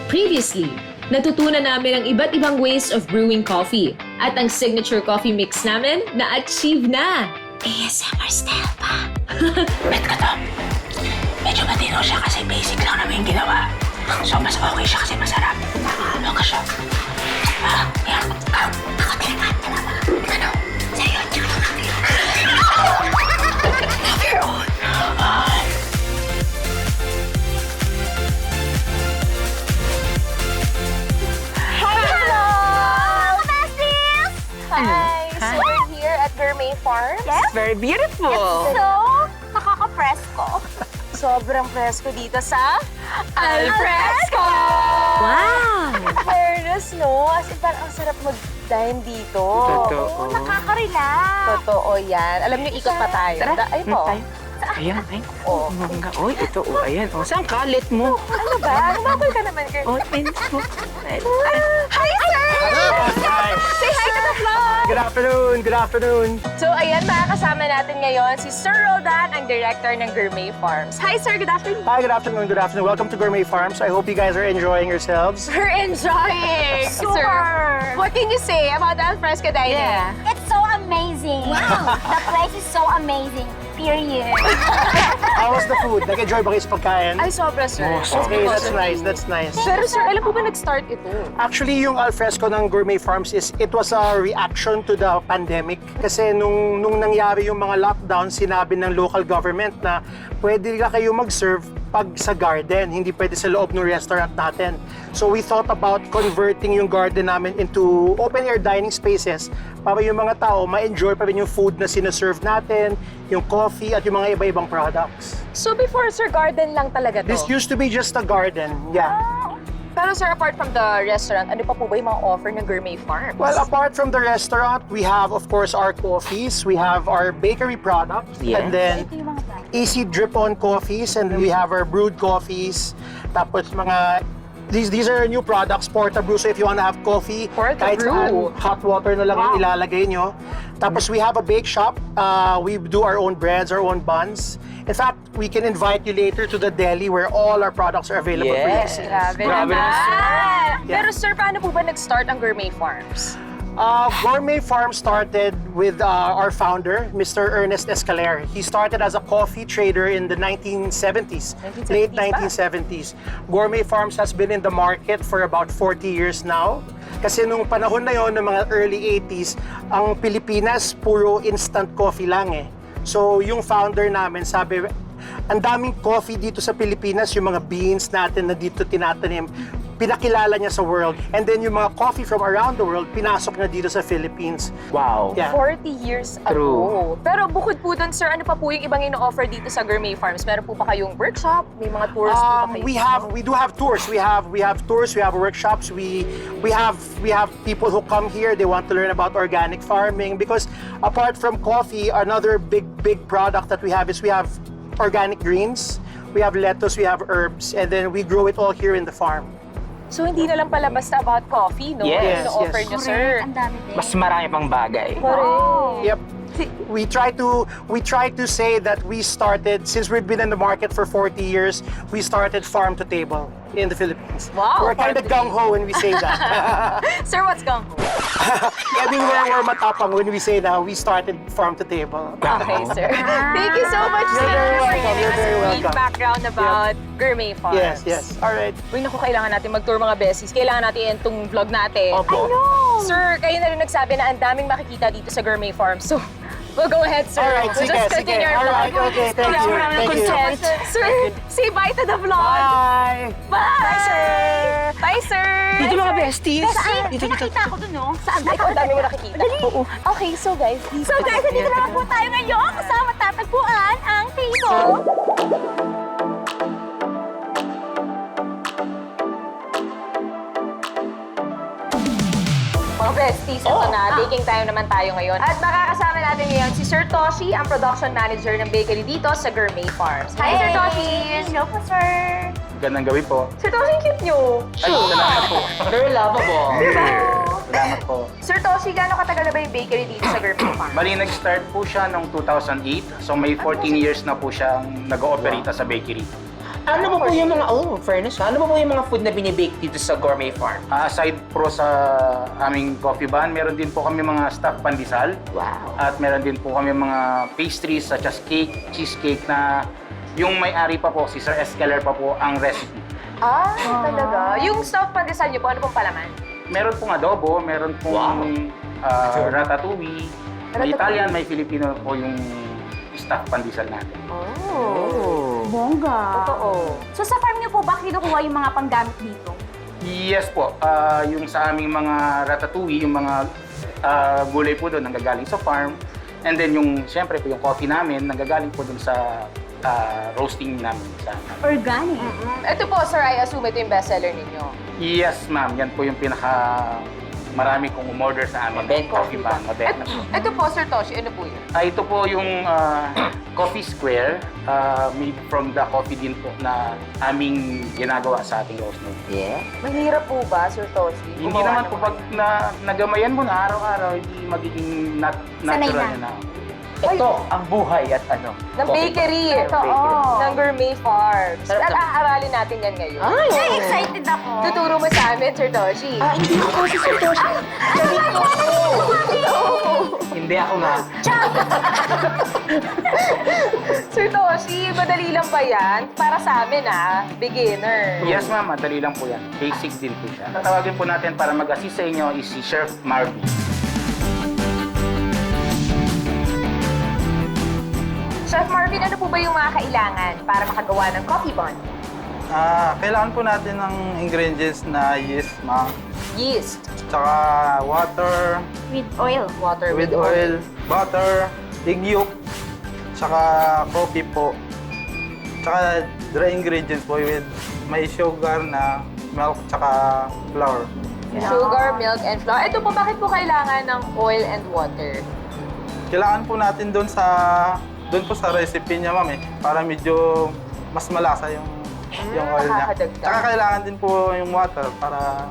Previously, natutunan namin ang iba't ibang ways of brewing coffee at ang signature coffee mix namin na-achieve na. ASMR style pa. Bet ka to. Medyo matino siya kasi basic lang namin yung ginawa. So, mas okay siya kasi masarap. Ano ka siya? Yan. Nakatingan ka na ba? Ano? Sa'yo, tsaka nakatingan. Have your own. Hi! So we're here at Gourmet Farms. Yes. Very beautiful. So, nakaka-presko. Sobrang presko dito sa Alfresco! Wow! Fairness, no? As in, parang ang sarap mag-dine dito. Totoo. Nakaka-relax. Totoo yan. Alam niyo, ikot pa tayo. Tara. Ay po. Ayan, ay. Oh. Mangga. Oy, ito, oh, ayan. Oh, saan kalit mo? Ano ba? Humabol ka naman, girl. Oh, ayun. Hi, sir! Hi! Say hi to the vlog! Good afternoon! Good afternoon! So, ayan, makakasama natin ngayon si Sir Roldan, ang director ng Gourmet Farms. Hi, sir! Good afternoon! Hi, good afternoon, good afternoon. Welcome to Gourmet Farms. I hope you guys are enjoying yourselves. We're enjoying! Super! Sir, what can you say about the Alfresco dining? Yeah. It's so amazing. Wow. The place is so amazing. Period. How was the food? Nag-enjoy ba kayo sa pagkain? Ay, sobra, sir. Okay, that's nice, that's nice. Pero, sir, alam po ba nag-start ito? Actually, yung alfresco ng Gourmet Farms it was a reaction to the pandemic. Kasi nung nangyari yung mga lockdown, sinabi ng local government na pwede na kayo mag-serve pag sa garden, hindi pwede sa loob ng restaurant natin. So we thought about converting yung garden namin into open-air dining spaces para yung mga tao ma-enjoy pa rin yung food na sinaserve natin, yung coffee at yung mga iba-ibang products. So, before, sir, garden lang talaga to? This used to be just a garden, yeah. Pero, sir, apart from the restaurant, ano pa po ba yung mga offer ng Gourmet Farms? Well, apart from the restaurant, we have, of course, our coffees. We have our bakery products. Yes. And then, easy drip-on coffees. And we have our brewed coffees. Tapos mga... These are new products, Porta-Brew. So if you want to have coffee, kahit Porta-Brew. saan, hot water na lang yung ilalagay nyo. Tapos we have a bake shop. We do our own breads, our own buns. In fact, we can invite you later to the deli where all our products are available for you to Yes. see. Grabe naman. Yeah. Pero, sir, paano po ba nag-start ang Gourmet Farms? Gourmet Farm started with our founder, Mr. Ernest Escaler. He started as a coffee trader in the 1970s, late 1970s. Gourmet Farms has been in the market for about 40 years now. Kasi nung panahon na yon, ng mga early 80s, ang Pilipinas puro instant coffee lang eh. So yung founder namin sabi, ang daming coffee dito sa Pilipinas, yung mga beans natin na dito tinatanim, pinakilala niya sa world. And then yung mga coffee from around the world, pinasok na dito sa Philippines. Wow. Yeah. 40 years True. ago. Pero bukod po dun, sir, ano pa po yung ibang ino-offer dito sa Gourmet Farms? Meron po ba kayong workshop? May mga tours po ba kayo? We do have tours. We have tours. We have workshops. We have people who come here. They want to learn about organic farming because apart from coffee, another big product that we have is we have organic greens. We have lettuce. We have herbs, and then we grow it all here in the farm. So, hindi na lang pala basta about coffee, no? Yes, Yung ino-offer yes. nyo, sir. Ang dami din. Mas marami pang bagay. Correct. Yep. We try to say that we started, since we've been in the market for 40 years, we started farm to table in the Philippines. Wow, We're kind of gung-ho when we say that. Sir, what's going on? I mean, we're matapang when we say that we started farm to table. Okay, sir. Thank you so much, sir, You're very for welcome. giving You're us a very brief welcome. background about Gourmet Farms. Yes, yes. All right. Uy, naku, kailangan natin mag-tour mga beses. Kailangan natin itong vlog natin. Opo. Sir, kayo na rin nagsabi na ang daming makikita dito sa Gourmet Farms. So, we'll go ahead, sir. All right, We'll sige, just continue sige. our All right, vlog. okay, thank you. Thank you. Consent. Sir, say bye to the vlog. Bye! Bye, sir. Bye, sir. Dito mga besties. Saan? Dito, May dito. nakita ako dun, no? Saan? Ay, ang dami mo nakikita. Oo. Okay, so guys. So guys, nandito naman po tayo ngayon kasama tatagpuan ang table. Mga besties, ito na. Baking time naman tayo ngayon. At makakasama natin ngayon si Sir Toshi, ang production manager ng bakery dito sa Gourmet Farms. Hi, Sir Toshi! Hello po, sir. Gandang gawin po. Sir Toshi, ang cute nyo. Ay, salamat po. Very lovable. Diba? Salamat po. Sir Toshi, gaano katagal na ba yung bakery dito sa Gourmet Farm? Bali, nag-start po siya noong 2008. So may 14 years na po siyang nag-ooperate sa bakery. Ano ba po yung mga, fairness ha? Ano ba po yung mga food na binibake dito sa Gourmet Farm? Aside po sa aming coffee ban, meron din po kami mga stuffed pandesal. Wow. At meron din po kami mga pastries such as cake, cheesecake na yung may-ari pa po, si Sir Escaler pa po ang recipe. Talaga? Yung stuffed pandesal niyo po, ano pong palaman? Meron pong adobo, meron pong ratatouille. May Italian, may Filipino po yung stuffed pandesal natin. Bongga. Totoo. So sa farm niyo po ba kinukuha yung mga panggamit dito? Yes po, yung sa aming mga ratatouille, yung mga gulay po doon nanggagaling sa farm. And then yung, siyempre po yung coffee namin, nanggagaling po doon sa roasting namin. Organic. Ito po, sir, I assume ito yung bestseller ninyo. Yes ma'am, yan po yung pinaka marami kong umorder sa amin. Mabenta. Coffee ban, mabenta po. Ito po, Sir Toshi, ano po yun? Ito po yung coffee square, made from the coffee din po na aming ginagawa sa ating roast note. Yeah. Mahirap po ba, Sir Toshi? Hindi Gumawa naman po ng- pag nagamayan mo na araw-araw, hindi magiging Sanay natural na. na. Ito, ang buhay at ano? Ng bakery. Totoo. Ng Gourmet Farms. Sarap At na- aaralin natin yan ngayon. Ay, excited ako. Tuturo mo sa amin, Sir Toshi. Hindi ako si Sir Toshi. Hindi ako nga. Sir Toshi, madali lang ba yan? Para sa amin, beginner. Yes ma'am, madali lang po yan. Basic din po siya. Tatawagin po natin para mag-assist sa inyo is si Chef Marvin. Chef Marvin, ano po ba yung mga kailangan para makagawa ng coffee bun? Kailangan po natin ng ingredients na yeast, ma'am. Yeast, Tsaka water, With oil. water with oil, butter, egg yolk, tsaka coffee po. Tsaka dry ingredients po with may sugar na milk tsaka flour. sugar, milk, and flour. Ito po, bakit po kailangan ng oil and water? Kailangan po natin doon po sa recipe niya, ma'am, para medyo mas malasa yung oil niya. nakakadagdag. Tsaka kailangan din po yung water para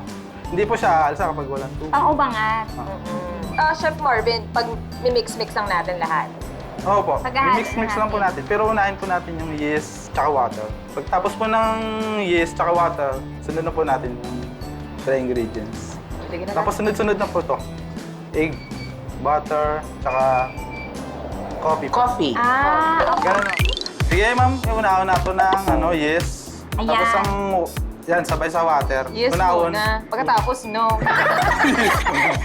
hindi po siya alsa kapag walang tubig. Pang-ubangat. Chef Marvin, pag mimix-mix lang natin lahat. Oo po. Paghahalo Mix-mix natin. lang po natin. Pero unahin po natin yung yeast tsaka water. Pagtapos po ng yeast tsaka water, sunod na po natin yung dry ingredients. Sige na Tapos sunod-sunod na po to. Egg, butter, tsaka coffee. Coffee. Ganun na. Sige ma'am, una-una po ng yeast. Ayan. Tapos yan, sabay sa water. Yes Una-un. muna. Pagkatapos, no.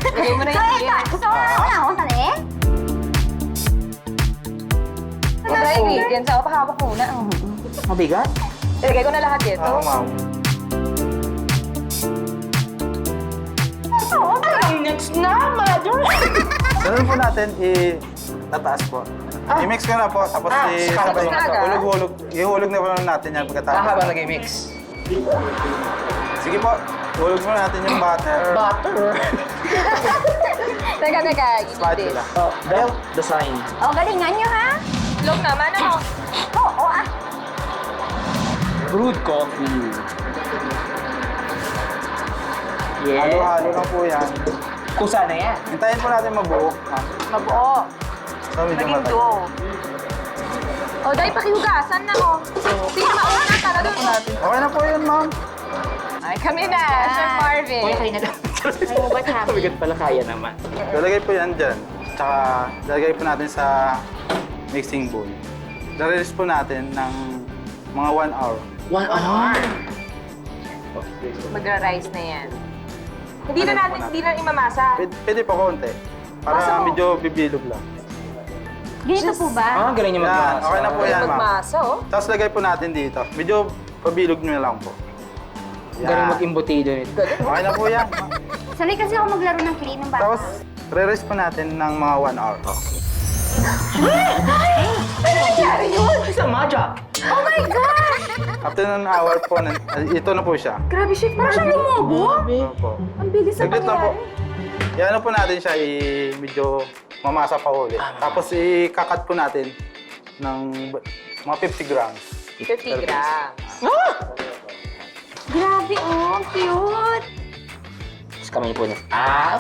Lagay mo na yung yes. So, ako sali? Dry ingredients, ako pakawak muna. Mabigat? Ilagay ko na lahat dito. Oo, ma'am. Next na, mother! Ganun po natin tataas po. I-mix ko na po, tapos sabay sabay na agad? hulog-hulog. Ihulog na po natin yan pagkatapos. Habang nag-mix. Sige po, hulog mo natin yung butter. Butter. Teka, you need this. Spatula. Oh, the sign. O, galingan nyo ha? Look naman, ano? Oo, Brewed coffee. Yeah. Halo-halo lang po yan. Kusa na yan. Hintayin po natin mabuo. Mabuo. So, medyo Maging matay. dough. O, dahil pakihugasan na, oh. Sino mauna para doon? Okay na po yun, ma'am. Ay, kami na, Chef Marvin. Okay, kayo na lang. Mabigat pala, kaya naman. Lalagay po yan dyan. Tsaka, lalagay po natin sa mixing bowl. Lalagay po natin ng mga 1 hour. 1 hour. Magra-rice na yan. Hindi na Ano natin, po hindi na imamasa. Pwede pa konti. Para Masa- medyo bibilog lang. Ganito po ba? Galing niyo Yan, magmasa. okay na po yan, ma'am. Magmasa, oh. Tapos lagay po natin dito. Medyo pabilog nyo lang po. Galing mag-imbutido nito. Okay na po yan. ma'am. Sanay kasi ako maglaro ng clay ng bata. Tapos, re-rest po natin ng mga 1 hour. It's a magic. Oh my gosh! After ng hour po, ito na po siya. Grabe, Chef Parang siya lumubo. Opo. Ang bilis na Saglit lang po. pangyari. Yan po natin siya, medyo mamasa pa ulit. Tapos i-kakat po natin ng mga 50 grams. 50 grams. Grabe, oh. Ang cute. kamay po na.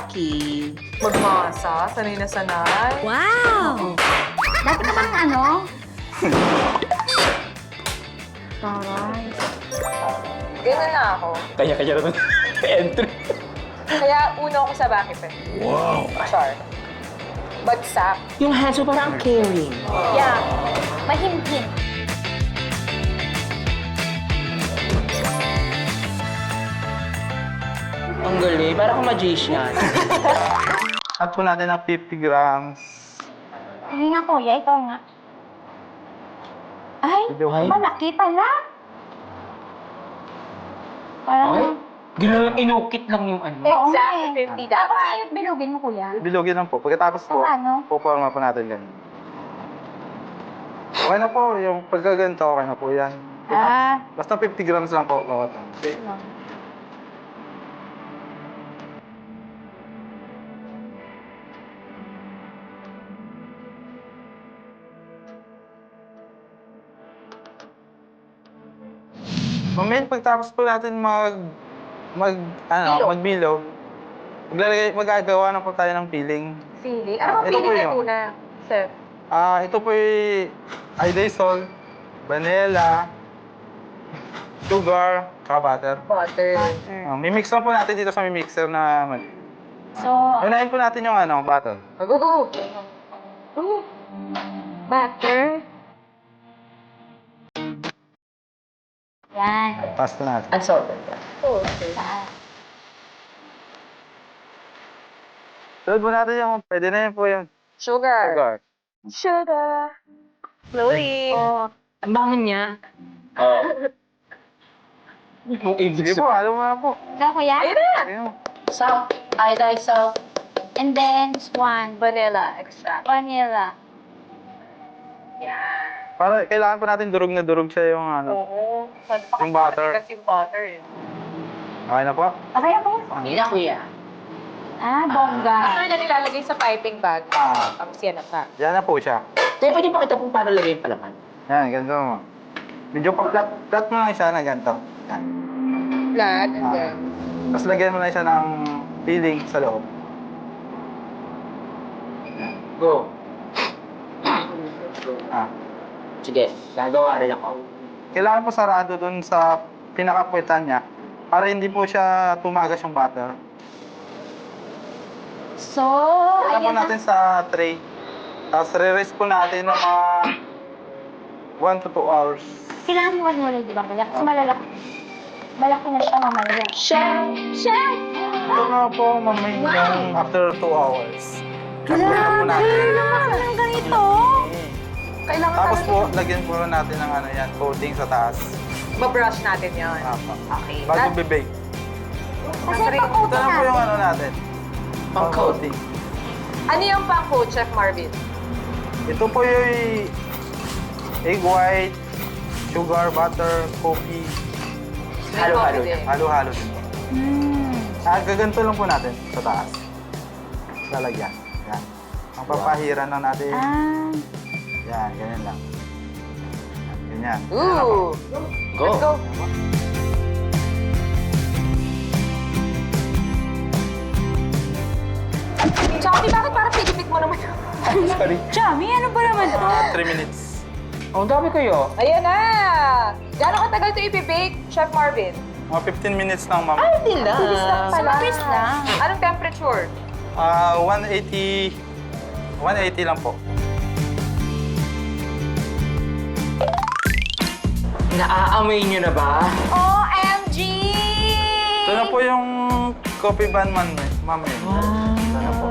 Okay. Magmasa, sanay na sanay. Wow! Dati ka bang ano? Taray. Ganyan na ako. Kanya-kanya naman. Entry. Kaya uno ako sa bakit eh. Wow! Char. Bagsak. Yung hands mo parang caring. Yeah. Mahimkim. Ang galing. Parang kang magician. Add po natin ng 50 grams. Hindi nga kuya, ikaw nga. Ay, Ay. malaki pala. Parang... Ay, gano'n inukit lang yung ano. Oo nga Exactly, 50 eh. dapat. Tapos ayot bilugin mo kuya. Bilogin lang po. Pagkatapos po, So, ano? puporma po natin ganyan. Okay na po. Yung pagkaganto, okay na po yan. Ah. Basta 50 grams lang po. Bawat. Okay. Mamaya pagtapos po natin magbilog, magagawa na po tayo ng peeling. Feeling. Ano bang Ito po feeling yun. na una, Sir? Ito po yung Idesol, vanilla, sugar, saka butter. Butter. Mimix lang po natin dito sa mixer na So, unahin po natin yung butter. Go. butter. Yan. Pass po natin. Unsalted. Taas. Sunod po natin yung, pwede na yun po yun. Sugar. Sugar. Sugar. Slowly. Oh, Ang bangon niya. Yung ibig Sige po, alam mo na po. ikaw kuya? Ayun na. Ayun. Salt. Iodized salt. And then, one. Vanilla extract. Vanilla. Para kailangan po natin durog na durog siya yung Oo. Yung butter. Kasi yung butter eh. Okay na po? Okay ako. Hindi na kuya. Ah, bongga. After na nilalagay sa piping bag, tapos yan na pa. Yan na po siya. Kaya pwede pakita kung paano lagay yung palaman. Yan, ganito mo. Medyo pa-flat mo lang siya na ganito. Yan. Flat and then... Tapos lagyan mo na siya ng filling sa loob. Go. Ah. Sige, gagawa rin ako. Kailangan po sarado dun sa pinakapuwetan niya para hindi po siya tumagas yung butter. So, Kailangan po ayan na. natin sa tray. Tapos re-rest po natin ng mga 1 to 2 hours. Kailangan mo muna, di ba kuya? Kasi malalaki. Malaki na siya, mamaya. Chef! Chef! Ito na po mamay yung after 2 hours. Tapos po natin. Lumaki ng ganito. Kailangan Tapos talaga po, lagyan po natin ng yan, coating sa taas. mabrush natin yan. Apa. Okay. Bago bibake. Kasi Ito pang-coating na po yung natin. natin. Pang-coating. Ano yung pang-coat, Chef Marvin? Ito po yung egg white, sugar, butter, coffee. Halo-halo Coffee din. Halo-halo din po. Gaganto lang po natin sa taas. Lalagyan. Yan. Ang papahiran lang natin. Ah. Yan, ganyan lang. Yan, ganyan. Ooh! Go. Let's go! Chami, bakit parang pinipit mo naman? Sorry. Chami, ano ba naman to? 3 minutes. Ang dami kayo. Ayan na! Gano'ng katagal ito i-bake, Chef Marvin? Mga 15 minutes lang, ma'am. Hindi lang. Mabilis lang. Anong temperature? 180 lang po. Naaamoy niyo na ba? OMG! Ito na po yung coffee ban man, ma'am. Ito na po.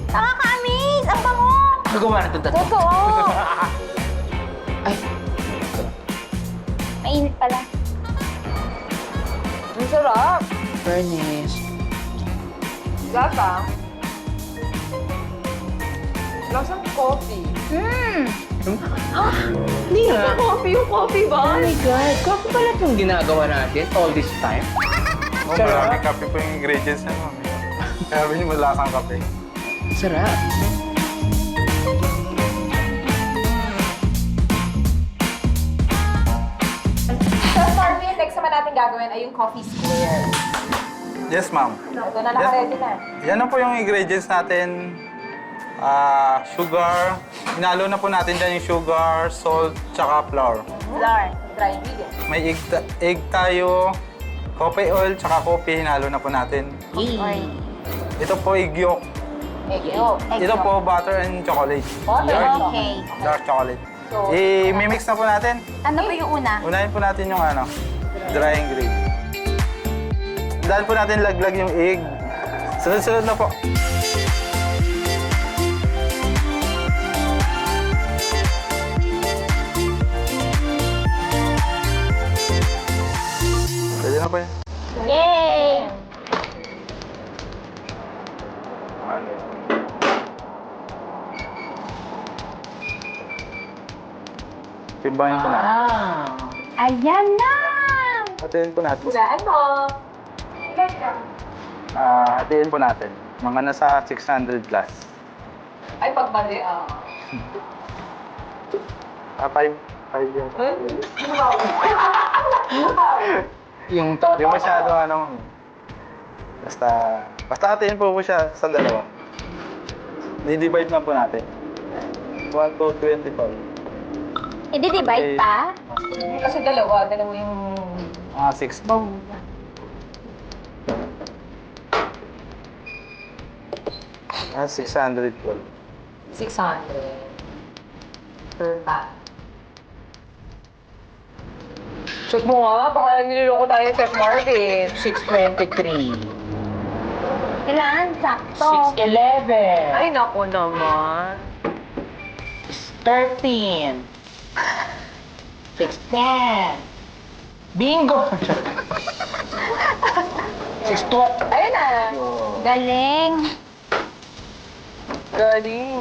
Nakaka-amaze! Ang bango! Ako gumawa na itong tatlo. Totoo! Ay, Mainit pala. Ang sarap! Bernice. Lasa. Lasang coffee. Hindi nga. Coffee yung coffee ba? Oh my God. Coffee pala itong ginagawa natin all this time. Oh, maraming kape po yung ingredients niya, ma'am. Kaya rin yung malasang kape. Sarap. Chef Marvin, next naman natin gagawin ay yung coffee squares. Yes, ma'am. Ito na naka-ready na. Yan na po yung ingredients natin. Sugar. Hinalo na po natin dyan yung sugar, salt, tsaka flour. Flour, dry ingredients. May egg tayo, coffee oil, tsaka coffee. Hinalo na po natin. Ito po egg yolk. Egg yolk. Ito po butter and chocolate. Okay. Dark chocolate. So, I-mix na po natin. Ano ba yung una? Unahin po natin yung dry ingredient. Dahil po natin laglag yung egg. Sunod-sunod na po. Pwede na po yan. Yay! Timbahin po natin. Ayan na! Hatiin po natin. hulaan mo. Hatiin po natin. Mga nasa 600 plus. Ay, pagbali, 5 yun. Yung masyado basta hatiin po siya sa dalawa. Di-divide na po natin. 1 to 25. I-divide pa? Kasi dalawa yung... 6 ba? 612. 600. Per pack. Check mo nga, baka niloloko tayo Chef Marvin. 623. Kailangan sakto. 611. Ay, naku naman. 13. 610. Bingo! 612. Ayun na. Galing. Galing.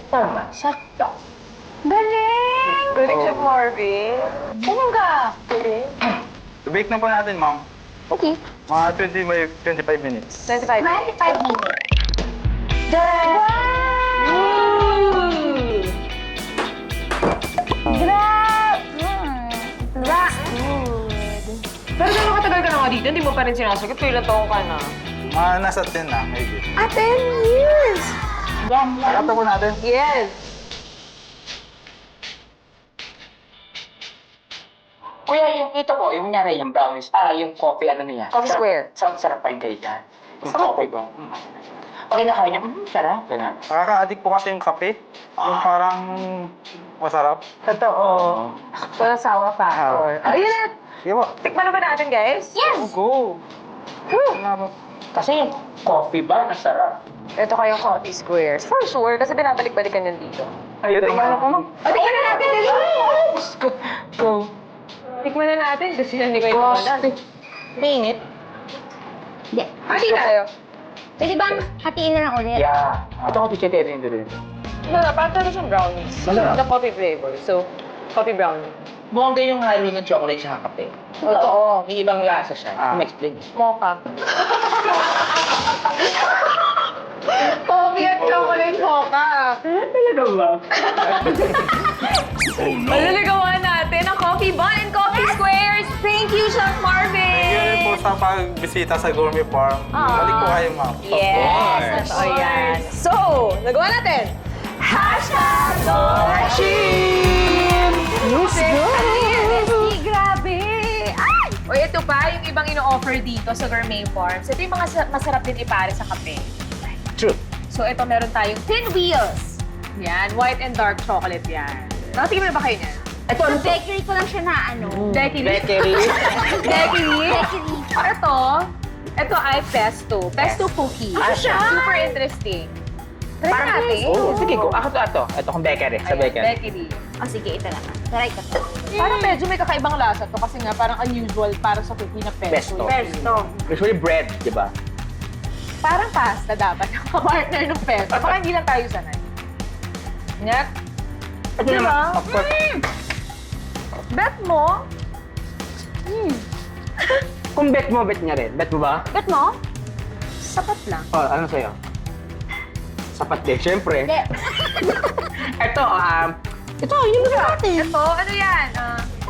Tama. Sakto. Galing! Galing Chef Marvin. Ganun ka. Bake na po natin, ma'am. Okay. Mga 25 minutes. 25. 25 minutes. Pero gano'ng katagal ka na nga dito, hindi mo pa rin sinasagot. Kung ilang taong ka na. Mga nasa 10 na, maybe. 10 years! Ito po natin. Yes! Kuya, yung ito po, yung nangyari yung brownies, yung coffee, ano niya? Coffee square. Sarap pa yung ganyan. Yung coffee ba? Pag kinakain niya, sarap. Ganun. Nakaka-addict po kasi yung kape. Yung parang masarap. Totoo. Walang sawa factor. Ayun na! Sige po. Tikman na ba natin, guys? Yes! Go! Kasi yung coffee ba, masarap. Ito kayong coffee squares. For sure, kasi binabalik-balikan yan dito. Ayun, tingnan mo. Tikman na natin! Go. Tikman na natin kasi hindi ko ito wala. Minute. Hindi. Hati tayo. Pwede bang hatiin na lang ulit? Yeah. Ito ko ticheterin din. Parang talaga siyang brownies. Masarap. Na coffee flavor. So, coffee brownie. Mukhang kayo yung halo ng chocolate sa kape. Totoo. May ibang lasa siya. Ma-explain. Mocha. Coffee at chocolate mocha. Talaga ba? Maliligawan natin ang coffee bun and coffee squares. Thank you, Chef Marvin! Yun po sa pagbisita sa Gourmet Farm. Balik po kayo, ma'am. Yes! Totoo yan. So, nagawa natin. #Dorchin! Music! Grabe! Ay! O ito pa, yung ibang ino-offer dito sa Gourmet Farms. Ito yung mga masarap din ipare sa kape. True. So ito meron tayong Pinwheels! yan, white and dark chocolate yan. Nakatingin mo na ba kayo niyan? Ito, Sa bakery ko lang siya na Becky. Bakery. Becky. Bakery. Ito ay pesto. Pesto cookie. Ano siya? Super interesting. Try natin. Oh, sige, go. Ako to. Ito kong bakery. Sa Ayan, bakery. Becky. O sige, ito naman. Try ka to. Parang medyo may kakaibang lasa to kasi nga parang unusual para sa cookie na pesto. Pesto. Usually bread, di ba? Parang pasta dapat yung partner ng pesto. Baka hindi lang tayo sanay. Nyak. Ito Diba? naman. Of course. Bet mo? Kung bet mo, bet niya rin. Bet mo ba? Bet mo? Sapat lang. Oh, ano sa'yo? Sapat din, syempre. Hindi. Ito, yun na natin. Ito, ano yan?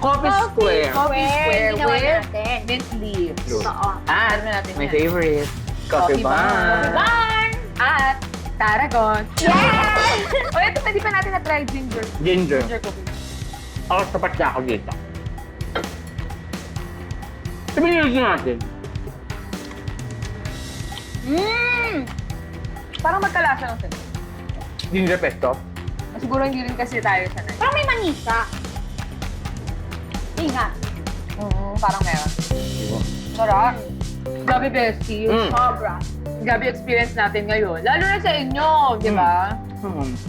Coffee Square. Coffee Square ginawa with natin. mint leaves. Oo. At Ano natin my yan? favorite, Coffee Coffee Bun. Barn! At Tarragon. Yes! O ito, hindi pa natin na-try ginger. Ginger. Ginger coffee. Ako, tapat na ako dito. Sabihin natin. Parang magkalasa ng sila. Ginger pesto. Siguro hindi rin kasi tayo sanay. Parang may manisa. Ingat. Parang meron. Sarap. Grabe, bestie. Sobra. Grabe experience natin ngayon. Lalo na sa inyo, di ba?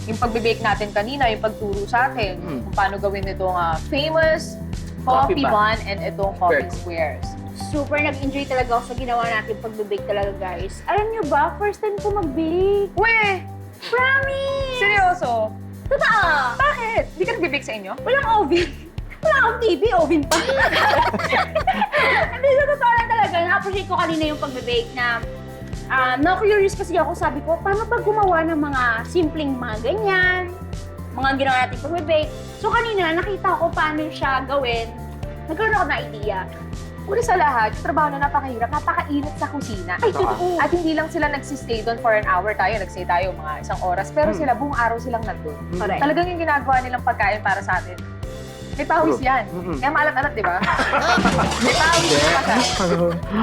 Yung pagbe-bake natin kanina, yung pagturo sa atin, kung paano gawin itong famous Coffee coffee bun. bun and itong coffee squares. Super nag-enjoy talaga ako sa ginawa natin pagbe-bake talaga, guys. Alam niyo ba, first time ko mag-bake. Uy! Promise! Seryoso? Totoo! Bakit? Hindi ka nag-bake sa inyo? Walang oven. Wala akong TV, oven pa. Hindi, sa totoo lang talaga. Na-appreciate ko kanina yung pagbe-bake na na-curious kasi ako, sabi ko, paano pag gumawa ng mga simpleng mga ganyan, mga ginawa natin pagbe-bake. So kanina, nakita ko paano siya gawin. Nagkaroon ako ng idea. Una sa lahat, yung trabaho na napakahirap, napakainit sa kusina. Ay, totoo. At hindi lang sila nagsistay doon for an hour tayo, nagstay tayo mga isang oras, pero sila buong araw silang nandun. Correct. Talagang yung ginagawa nilang pagkain para sa atin. May pawis yan. Kaya maalat-alat, di ba? May pawis pa siya.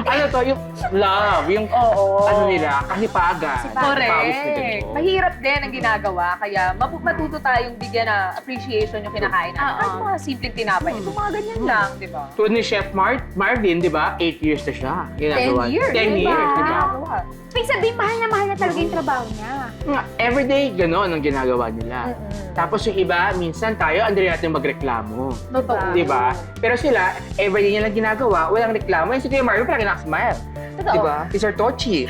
Ano to? Yung love. Yung ano nila, kasipagan. Correct. Pawis na ganito. Mahirap din ang ginagawa, kaya matuto tayong bigyan na appreciation yung kinakain natin. Kahit mga simpleng tinapay, ito mga ganyan lang, di ba? Tulad ni Chef Marvin, di ba? 8 years na siya. 10 years. 10 years, di ba? Ginagawa. Ibig sabihin, mahal na talaga yung trabaho niya. Nga, everyday, gano'n ang ginagawa nila. Tapos yung iba, minsan tayo, andali natin magreklamo. Totoo. Di ba? Pero sila, everyday niya lang ginagawa, walang reklamo. Yung si Kuya Marvin, parang nakasmile. Totoo. Di ba? Si Sir Tochi.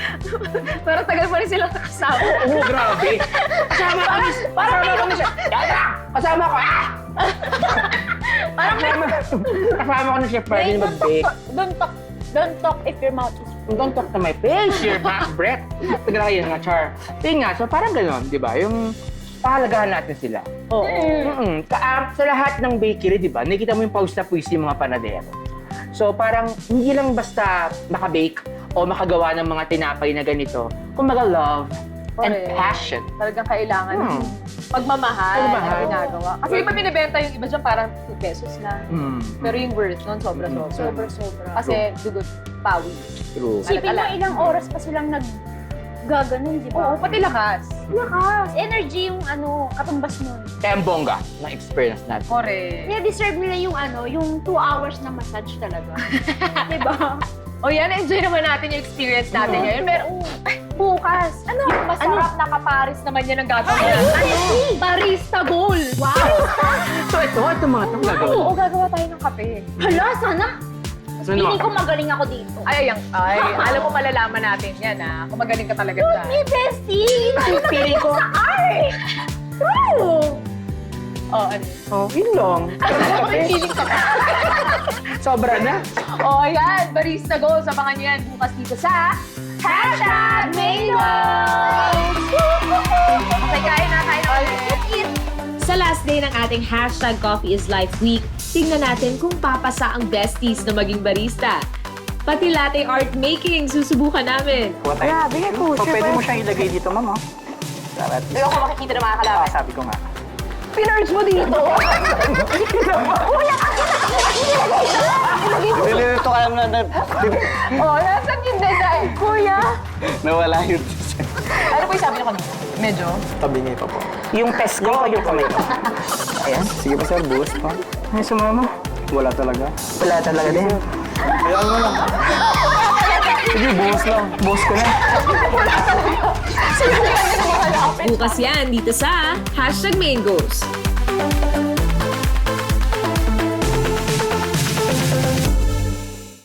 Pero tagal pa rin silang nakasama. Oo, grabe. Kasama ko ni siya. Yara! Kasama ko, ah! Kasama ko ni Chef Marvin mag-bake. Don't talk if your mouth is full. Don't talk to my face, your breath. Tagal kayo nga, Char. Yun nga, so parang gano'n, di ba? Yung pahalagahan natin sila. Oo. Sa lahat ng bakery, di ba, nakikita mo yung pawis na puwis yung mga panadero. So parang hindi lang basta makabake o makagawa ng mga tinapay na ganito. Kumbaga love and Correct. passion. Talagang kailangan ng pagmamahal na ginagawa. Kasi di ba binibenta yung iba dyan parang 2 pesos lang. Pero yung worth nun, sobra-sobra. Sobra. Kasi dugot, pawis. True. Isipin mo, Alat-alat. ilang oras pa silang gaganon, di ba? Oo, pati lakas. Lakas. Energy yung katumbas nun. Kaya ang bongga ng experience natin. Correct. Deserve nila yung 2 hours na massage talaga. di ba? O yan, enjoy naman natin yung experience natin ngayon. Pero bukas, masarap na kaparis naman yan ang gagawin natin. Barista bowl! Wow! So ito mga itong gagawin. Oo, gagawa tayo ng kape. Hala, sana. Ano Feeling ko magaling ako dito. Alam mo malalaman natin yan kung magaling ka talaga dyan. Hey, bestie! Feeling ko, Ay! True! Oh, ano? yun lang. Sobra na. Oh, yan! Barista goals! Abangan nyo yan bukas dito sa #Mangoes! Okay, kain na ulit. Sa last day ng ating #Coffee is Life Week, tingnan natin kung papasa ang besties na maging barista. Pati latte art making, susubukan namin. Grabe nga po. Pwede mo siyang ilagay dito, ma'am. Dapat. Hindi ako makikita ng mga kalaban. Sabi ko nga. Pinurge mo dito! Nililito ka na Oh, nasan yung design? Kuya! nawala yun. Ano po yung sabi niyo kanina? Medyo? Tabi niya pa po. Yung test ko, yung kamay ko. Ayan. Sige pa sir, buhos pa. Ay, sumama. Wala talaga. Wala talaga din. Ayan mo lang. Sige, buhos lang. Buhos ko na. Bukas yan dito sa #Mangoes.